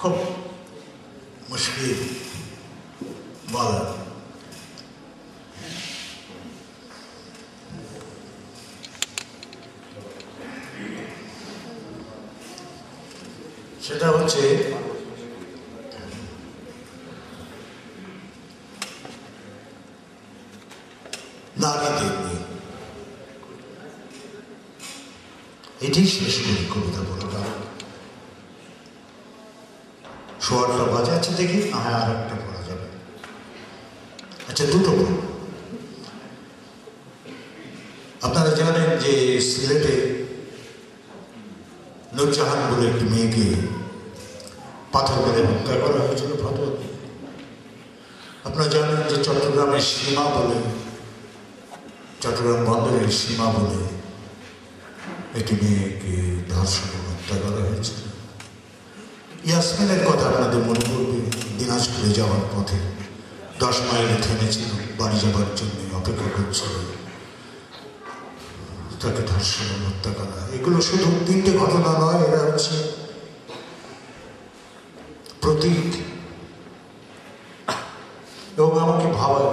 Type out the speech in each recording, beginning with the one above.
খুব মুশকিল বলা। সেটা হচ্ছে নারীদের নিয়ে। এটি শেষ করি কবিতা বললাম। সোয়ারটা বাজে আছে দেখি, হ্যাঁ আর একটা পড়া যাবে। আচ্ছা দুটো বল। আপনারা জানেন যে সিলেটে নূরজাহান বলে একটি মেয়েকে পাথর মেরে হত্যা করা হয়েছিল ফতোয়া দিয়ে। আপনারা জানেন যে চট্টগ্রামের সীমা বলে, চট্টগ্রাম বন্দরের সীমা বলে একটি মেয়েকে ধর্ষণ হত্যা করা হয়েছিল। ইয়াসমিনের কথা আপনাদের মনে পড়বে, দিনাজপুরে যাওয়ার পথে 10 মাইলে থেমেছিল, বাড়ি যাবার জন্য অপেক্ষা করছিল, তাকে ধর্ষণ হত্যা করা। এগুলো শুধু 3টে ঘটনা নয়, এরা হচ্ছে প্রতীক। এবং আমাকে ভাবায়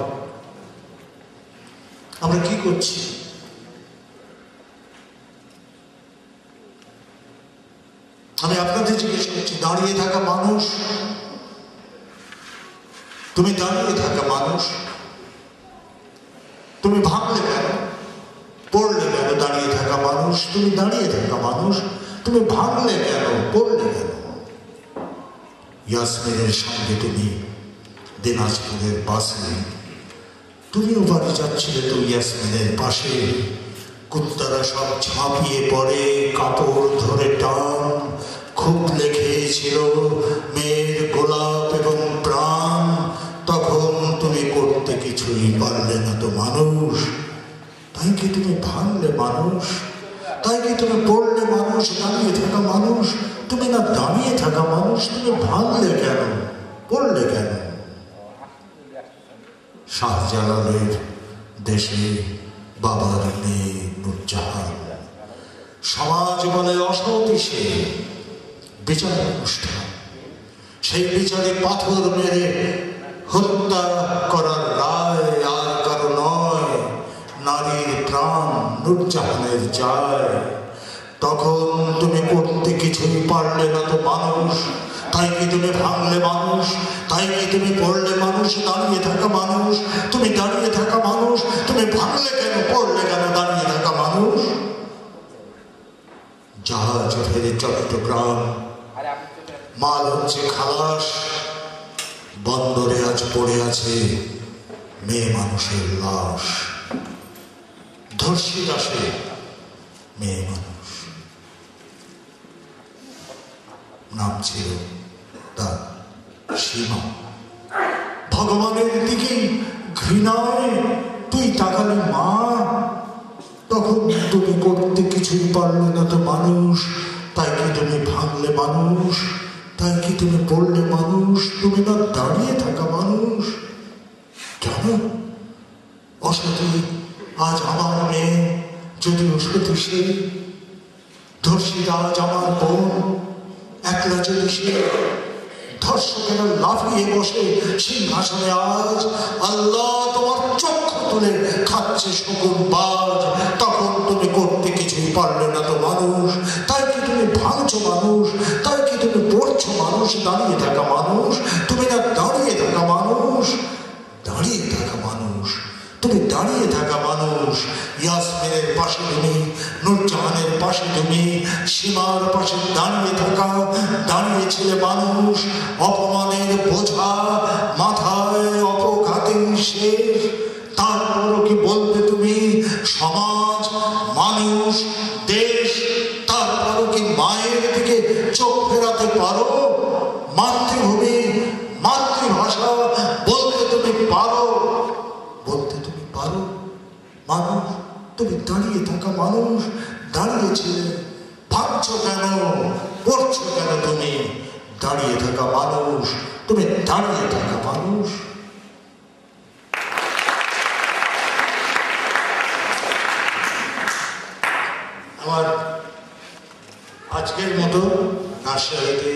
আমরা কি করছি। আমি আপনাদের জিজ্ঞেস করছি, দাঁড়িয়ে থাকা মানুষ, তুমি দাঁড়িয়ে থাকা মানুষ, তুমি ভাবলে কেন, পড়লে কেন? দাঁড়িয়ে থাকা মানুষ, তুমি দাঁড়িয়ে থাকা মানুষ, তুমি ভাবলে কেন, পড়লে কেন? ইয়াসমিনের সঙ্গে তুমি দিনাজপুরের বাসে, তুমিও বাড়ি যাচ্ছিলে তো ইয়াসমিনের পাশে, কুত্তারা সব ঝাঁপিয়ে পড়ে, কাপড় ধরে টান, খুব লেখেছিল মেয়ের গোলাপ এবং প্রাণ। তখন তুমি করতে কিছুই পারলে না তো মানুষ, তাই কি তুমি ভাঙলে মানুষ? তাই কি তুমি পড়লে মানুষ? দাঁড়িয়ে থাকা মানুষ, তুমি না দাঁড়িয়ে থাকা মানুষ, তুমি ভাঙলে কেন, পড়লে কেন? শাহজালালের দেশে বাবার মেয়ে নূরজাহান, সমাজ বলে অসতীশে বিচার অনুষ্ঠান, সেই বিচারে পাথর মেরে হত্যা করার রায় আর কারো নয়, নারীর প্রাণ নূরজাহানের যায়। তখন তুমি করতে কিছুই পারলে না তো মানুষ, তাই কি তুমি ভাঙলে মানুষ? তাই কি তুমি পড়লে মানুষ? দাঁড়িয়ে থাকা মানুষ, তুমি দাঁড়িয়ে থাকা মানুষ, তুমি ভাঙলে কেন, পড়লে কেন? দাঁড়িয়ে থাকা মানুষ। জাহাজ ফেরে চট্টগ্রাম, মাল হচ্ছে খালাস, বন্দরে আজ পড়ে আছে মেয়ে মানুষের লাশ। ধর্ষিত আসে মেয়ে মানুষ, নাম ছিল তার সীমা। ভগবানের দিকে ঘৃণায় তুই তাকালি মা, তখন তুমি করতে কিছুই পারলে না তো মানুষ, তাই কি তুমি ভাঙলে মানুষ? তাই কি তুমি পড়লে মানুষ? তুমি না দাঁড়িয়ে থাকা মানুষ। কেন অসতী আজ আমার মেয়ে, যদিও সতী সে, ধর্ষিতা আজ আমার বোন, একলা যদি সে, ধর্ষকেরা লাফিয়ে বসে সিংহাসনে আজ, আল্লাহ তোমার চক্ষু তুলে খাচ্ছে শকুন বাজ। তখন তুমি করতে কিছুই পারলে না তো মানুষ, তাই কি তুমি ভাঙছো মানুষ? তাই কি তুমি পড়ছো মানুষ? দাঁড়িয়ে থাকা মানুষ, তুমি না দাঁড়িয়ে থাকা মানুষ, দাঁড়িয়ে থাকা মানুষ, তুমি দাঁড়িয়ে থাকা মানুষ। ইয়াসমিনের পাশে তুমি, নূরজাহানের পাশে তুমি, সীমার পাশে দাঁড়িয়ে থাকা, দাঁড়িয়েছিলে মানুষ। অপমানের বোঝা মাথায়, অপঘাতের শেষ, তারপরও কি বলতে তুমি সমাজ, মানুষ, দেশ? তারপরও কি মায়ের দিকে চোখ ফেরাতে পারো? মাতৃভূমি, মাতৃভাষা বলতে তুমি পারো? বলতে তুমি পারো? মানুষ, তুমি দাঁড়িয়ে থাকা মানুষ, দাঁড়িয়েছিলে, ভাবছো কেন, পড়ছো কেন? তুমি দাঁড়িয়ে থাকা মানুষ, তুমি দাঁড়িয়ে থাকা মানুষ। আমার আজকের মতো রাজশাহীতে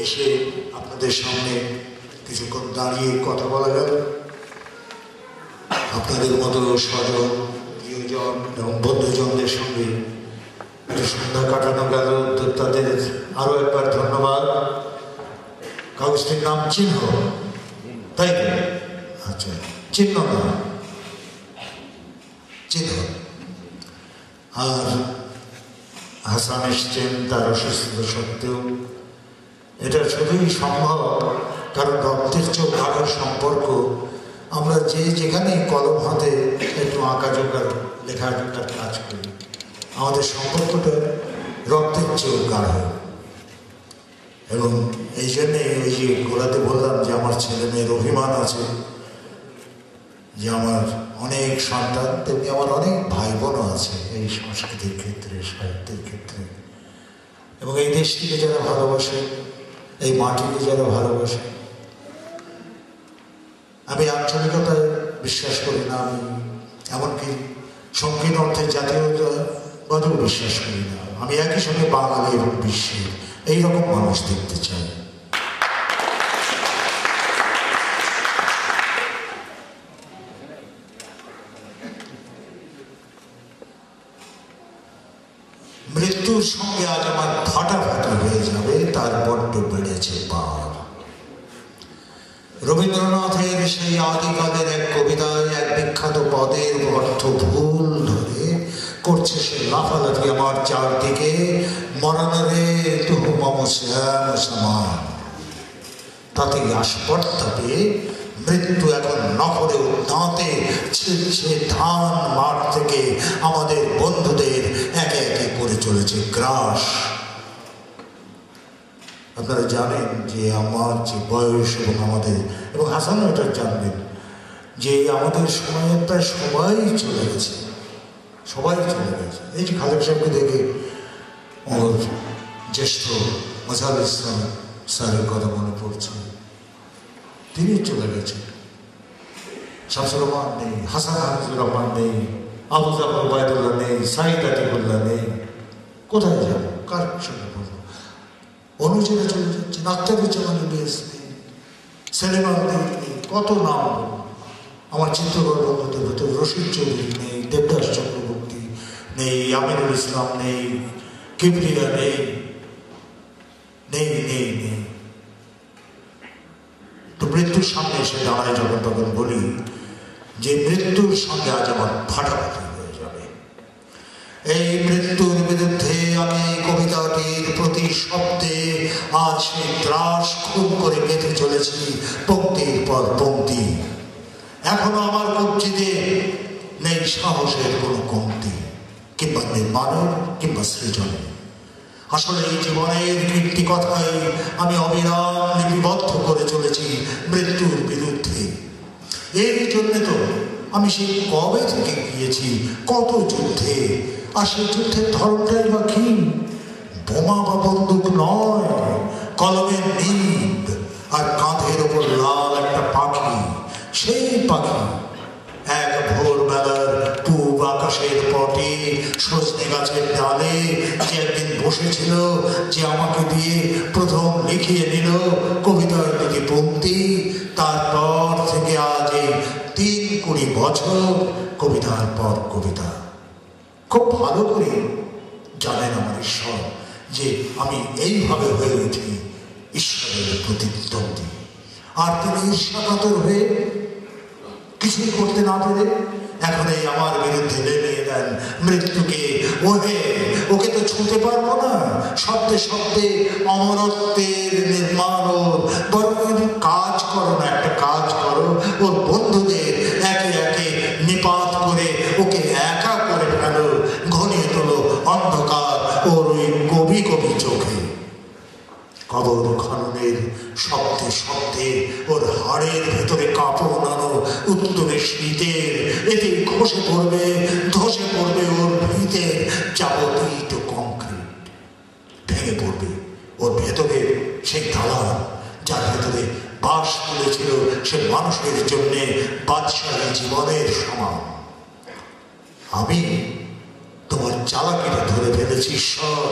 এসে আপনাদের সামনে কিছুক্ষণ দাঁড়িয়ে কথা বলা গেল। আপনাদের মতো স্বজন, প্রিয়জন এবং বন্ধুজনদের সঙ্গে একটা সন্ধ্যা কাটানো গেল, তো তাদের আরো একবার ধন্যবাদ। কাগজটির নাম চিহ্ন, তাই তো? আচ্ছা, চিহ্ন না, চিহ্ন। আর হাসান এসছেন তার অসুস্থতা সত্ত্বেও। এটা শুধুই সম্ভব কারণ রক্তের চোখ গাঢ় সম্পর্ক। আমরা যে যেখানে কলম হাতে একটু আঁকাঝোঁকার লেখাজোকার কাজ করি, আমাদের সম্পর্কটা রক্তের চোখ গাঢ়। এবং এই জন্যে ওই যে গোড়াতে বললাম যে আমার ছেলে মেয়ের অভিমান আছে, যে আমার অনেক সন্তান, তেমনি আমার অনেক ভাই বোনও আছে এই সংস্কৃতির ক্ষেত্রে, সাহিত্যের ক্ষেত্রে। এবং এই দেশটিকে যারা ভালোবাসে, এই মাটিকে যারা ভালোবাসে। আমি আঞ্চলিকতায় বিশ্বাস করি না, আমি এমনকি সংকীর্ণ অর্থে জাতীয়তাবাদেও বিশ্বাস করি না। আমি একই সঙ্গে বাঙালি এবং বিশ্বের এইরকম মানুষ দেখতে চাই। মৃত্যুর সঙ্গে আজ আমার ফাটাফাটি হয়ে যাবে, তার বড্ড বেড়েছে পার। রবীন্দ্রনাথের সেই আদিকালের এক কবিতায় এক বিখ্যাত পদের অর্থ ভুল ধরে করছে সে লাফালাফি আমার চারদিকে, মরণরে তুহু মম শ্যাম সমান। তাতে আস্পর্ধা পেয়ে মৃত্যু এখন নখরে দাঁতে ছিঁড়ছে ধান মাঠ থেকে আমাদের বন্ধুদের একে একে করে চলেছে গ্রাস। আপনারা জানেন যে আমার যে বয়স এবং আমাদের, এবং হাসানও এটা জানবেন যে আমাদের সময়ের প্রায় সবাই চলে গেছে, সবাই চলে গেছে। এই যে খালেক সাহেবকে দেখে ওর জ্যেষ্ঠ মজাল ইসলাম স্যারের কথা মনে পড়ছে, তিনি চলে গেছেন। শামসুর রহমান নেই, হাসান হাফিজুর রহমান নেই, আবু জাফর ওবায়দুল্লাহ নেই, সাইদ আতিকুল্লাহ নেই। কোথায় যাবো, কার সঙ্গে বলবো? অনুজেরা চলে যাচ্ছে, আখতারুজ্জামান ইলিয়াস নেই, সেলিম আহমেদ নেই, কত নাম। আমার চিত্রকর বন্ধুদের ভেতর রশিদ চৌধুরী নেই, দেবদাস চক্রবর্তী নেই, আমিনুল ইসলাম নেই, কিবরিয়া নেই, নেই নেই নেই। তো মৃত্যুর সামনে এসে দাঁড়ায় যখন, তখন বলি যে মৃত্যুর সঙ্গে আজ আমার ফাটাফাটি হয়ে যাবে। এই মৃত্যুর বিরুদ্ধে আমি এই কবিতাটির প্রতি শব্দে আজ সেই ত্রাস খুন করে গেঁথে চলেছি পঙ্ক্তির পর পঙ্ক্তি। এখনো আমার কবজিতে নেই সাহসের কোনো কমতি, কিংবা নির্মাণের কিংবা সৃজনের। আসলে এই জীবনের কীর্তি কথাই আমি অবিরাম লিপিবদ্ধ করে চলেছি মৃত্যুর বিরুদ্ধে। এর জন্য তো আমি সেই কবে থেকে গিয়েছি কত যুদ্ধে, আর সেই যুদ্ধের ধরনটাই বা কি? বোমা বা বন্দুক নয়, কলমের নিব আর কাঁধের ওপর লাল একটা পাখি। সেই পাখি এক ভোরবেলার পূব আকাশের পটে সজনে গাছের ডালে যে একদিন বসেছিল, যে আমাকে দিয়ে প্রথম লিখিয়ে নিল কবিতার দিকে পঙ্ক্তি। তারপর থেকে আজ এই ৩-২০ বছর কবিতার পর কবিতা। খুব ভালো করে জানেন আমার ঈশ্বর যে আমি এইভাবে হয়ে উঠি ঈশ্বরের প্রতিদ্বন্দ্বী। আর তিনি ঈর্ষাকাতর হয়ে কিছুই করতে না পেরে এখন এই আমার বিরুদ্ধে লেলিয়ে দেন মৃত্যুকে। ওকে তো ছুঁতে পারবো না, শব্দে শব্দে অমরত্বের নির্মাণ। বরং কাজ করো না, একটা কাজ করো, ওর বন্ধুদের একে একে নিপাত করে ওকে একা করে ফেলো, ঘনিয়ে তোলো অন্ধকার ওর ওই কবি কবি চোখে। কবর খননের শব্দে শব্দে ওর হাড়ের ভেতরে কাঁপন আনো উত্তরে শীতের। এতে ধসে পড়বে ওর ভিতের যাবতীয় কংক্রিট। ভেঙে পড়বে ওর ভেতরের সেই দালান, যার ভেতরে বাস তুলেছিল সে মানুষের জন্য বাদশাহী জীবনের সমান। আমি তোমার চালাকিটা ধরে ফেলেছি ঈশ্বর।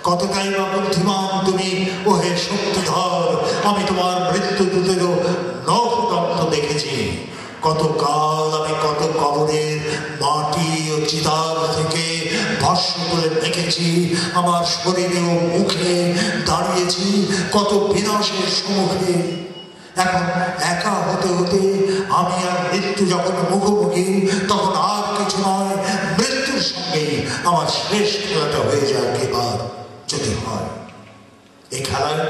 কতটাই বা বুদ্ধিমান তুমি, ওহে শক্তিধর। আমি তোমার মৃত্যুদূতেরও নখদন্ত দেখেছি। কতকাল আমি কত কবরের মাটি ও চিতার থেকে ভস্ম তুলে দেখেছি, আমার শরীরে ও মুখে দাঁড়িয়েছি কত বিনাশের সম্মুখে। এখন একা হতে হতে আমি আর মৃত্যু যখন মুখোমুখি, তখন আর কিছু নয়, মৃত্যুর সঙ্গে আমার শেষ খেলাটা হয়ে যায় এবার, যদি হয়। এই খেলায়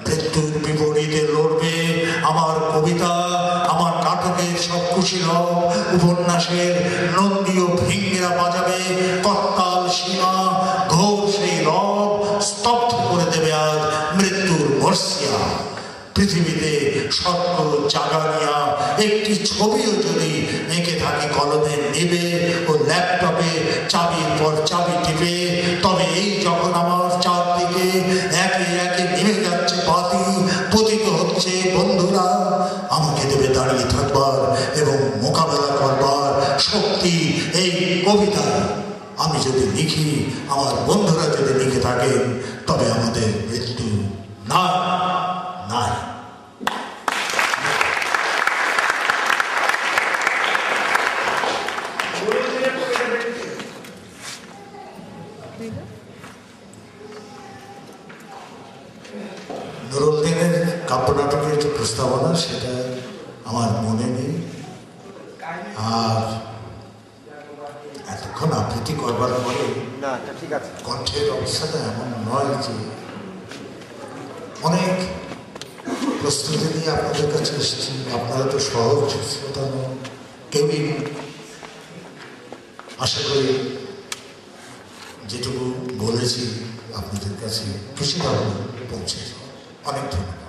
মৃত্যুর বিপরীতে লড়বে আমার কবিতা, আমার নাটকের সব কুশীলব, উপন্যাসের নন্দীয় ভৃঙ্গেরা বাজাবে করতাল সীমা, ঘোর সেই রব স্তব্ধ করে দেবে আজ মৃত্যুর বর্ষিয়া। পৃথিবীতে স্বর্গ জাগানিয়া একটি ছবিও যদি এঁকে থাকে কলমে নেবে ও ল্যাপটপে চাবির পর চাবি টিপে, তবে এই যখন আমার চারদিকে একে একে নেমে যাচ্ছে বাতি, পতিত হচ্ছে বন্ধুরা, আমাকে দেবে দাঁড়িয়ে থাকবার এবং মোকাবেলা করবার শক্তি এই কবিতা। আমি যদি লিখি, আমার বন্ধুরা যদি লিখে থাকেন, তবে আমাদের মৃত্যু না নাই। নুরুদ্দিনের কাব্যনাটকের যে প্রস্তাবনা, সেটা আমার মনে নেই। আর এতক্ষণ আবৃত্তি করবার পরে কণ্ঠের অবস্থাটা এমন নয় যে, অনেক প্রস্তুতি নিয়ে আপনাদের কাছে এসেছি। আপনারা তো সহজ শ্রোতা নন, কেউই। আশা করি যেটুকু বলেছি আপনাদের কাছে খুশিভাবে পৌঁছে। অনেক ধন্যবাদ।